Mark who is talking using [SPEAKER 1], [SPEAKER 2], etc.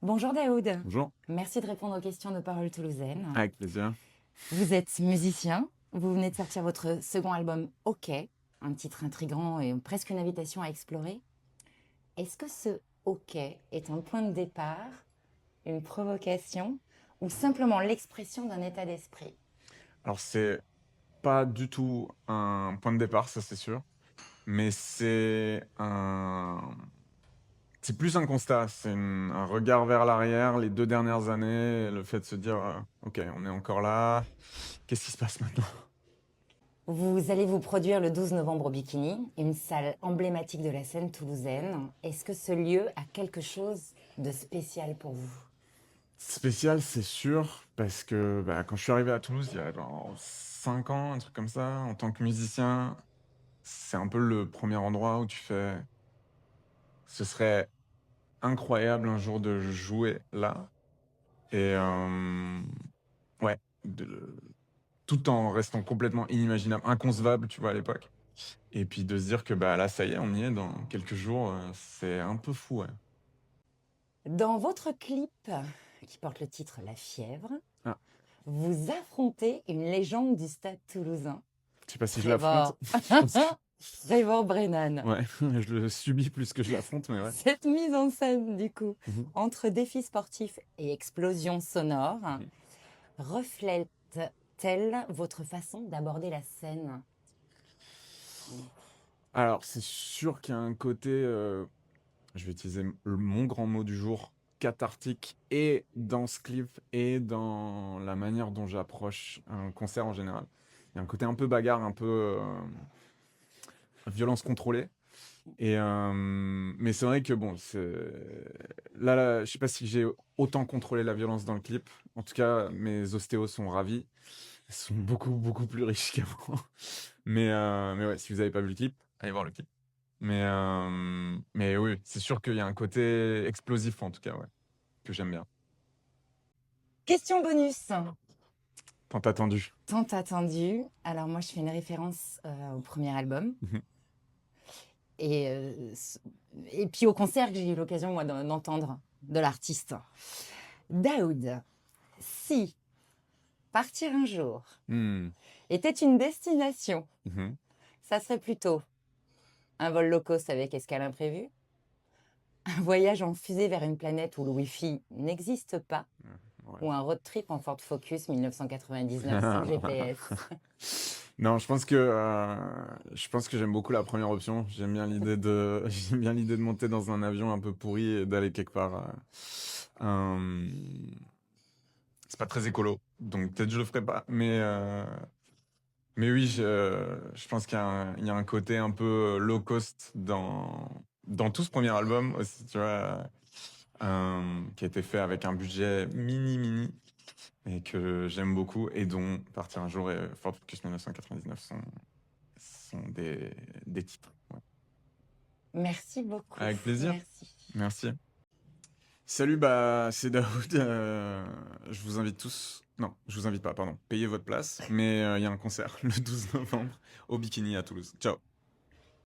[SPEAKER 1] Bonjour Daoud,
[SPEAKER 2] Bonjour.
[SPEAKER 1] merci de répondre aux questions de Parole toulousaine.
[SPEAKER 2] Avec plaisir.
[SPEAKER 1] Vous êtes musicien, vous venez de sortir votre second album OK, un titre intrigant et presque une invitation à explorer. Est-ce que ce OK est un point de départ, une provocation ou simplement l'expression d'un état d'esprit?
[SPEAKER 2] Alors, c'est pas du tout un point de départ, ça c'est sûr, mais c'est plus un constat, un regard vers l'arrière, les 2 dernières années, le fait de se dire, OK, on est encore là, qu'est-ce qui se passe maintenant?
[SPEAKER 1] Vous allez vous produire le 12 novembre au Bikini, une salle emblématique de la scène toulousaine. Est-ce que ce lieu a quelque chose de spécial pour vous?
[SPEAKER 2] Spécial, c'est sûr, parce que quand je suis arrivé à Toulouse, il y a genre 5 ans, un truc comme ça, en tant que musicien, c'est un peu le premier endroit où tu fais: «Ce serait incroyable un jour de jouer là». Et ouais, tout en restant complètement inimaginable, inconcevable, tu vois, à l'époque. Et puis de se dire que, là, ça y est, on y est dans quelques jours, c'est un peu fou, ouais.
[SPEAKER 1] Dans votre clip, qui porte le titre La Fièvre,
[SPEAKER 2] Ah,
[SPEAKER 1] vous affrontez une légende du stade toulousain,
[SPEAKER 2] je sais pas si je l'affronte.
[SPEAKER 1] Trevor,
[SPEAKER 2] Je pense que
[SPEAKER 1] Trevor Brennan.
[SPEAKER 2] ouais, je le subis plus que je l'affronte, mais ouais.
[SPEAKER 1] Cette mise en scène, du coup,
[SPEAKER 2] Mmh
[SPEAKER 1] entre défis sportifs et explosions sonores,
[SPEAKER 2] mh.
[SPEAKER 1] reflète-t-elle votre façon d'aborder la scène?
[SPEAKER 2] Alors, c'est sûr qu'il y a un côté, je vais utiliser mon grand mot du jour, cathartique, et dans ce clip et dans la manière dont j'approche un concert en général. Il y a un côté un peu bagarre, un peu, violence contrôlée. Et mais c'est vrai que bon, là, je sais pas si j'ai autant contrôlé la violence dans le clip. En tout cas, mes ostéos sont ravis. Ils sont beaucoup, beaucoup plus riches qu'avant. Mais ouais, si vous avez pas vu le clip, allez voir le clip. Mais oui, c'est sûr qu'il y a un côté explosif, en tout cas, ouais, que j'aime bien.
[SPEAKER 1] Question bonus,
[SPEAKER 2] Tant attendu.
[SPEAKER 1] tant attendu. Alors moi, je fais une référence au premier album.
[SPEAKER 2] Mmh
[SPEAKER 1] Et, et puis au concert que j'ai eu l'occasion moi d'entendre de l'artiste. Daoud, si partir un jour
[SPEAKER 2] Mmh.
[SPEAKER 1] était une destination,
[SPEAKER 2] Mmh
[SPEAKER 1] ça serait plutôt un vol low cost avec escale imprévue, un voyage en fusée vers une planète où le Wi-Fi n'existe pas,
[SPEAKER 2] Ouais.
[SPEAKER 1] ou un road trip en Ford Focus 1999 sans GPS.
[SPEAKER 2] Non, je pense que j'aime beaucoup la première option. J'aime bien l'idée de j'aime bien l'idée de monter dans un avion un peu pourri et d'aller quelque part, c'est pas très écolo, donc peut-être je le ferai pas, mais oui, je pense qu'il y a un côté un peu, low cost dans tout ce premier album aussi, tu vois? Qui a été fait avec un budget mini et que j'aime beaucoup et dont Partir un jour et Ford Focus 1999 sont des titres. Ouais.
[SPEAKER 1] Merci beaucoup.
[SPEAKER 2] Avec plaisir.
[SPEAKER 1] Merci.
[SPEAKER 2] Merci. Salut, c'est Daoud. Je vous invite tous. Non, je vous invite pas, pardon. Payez votre place. Mais il y a un concert le 12 novembre au Bikini à Toulouse. Ciao.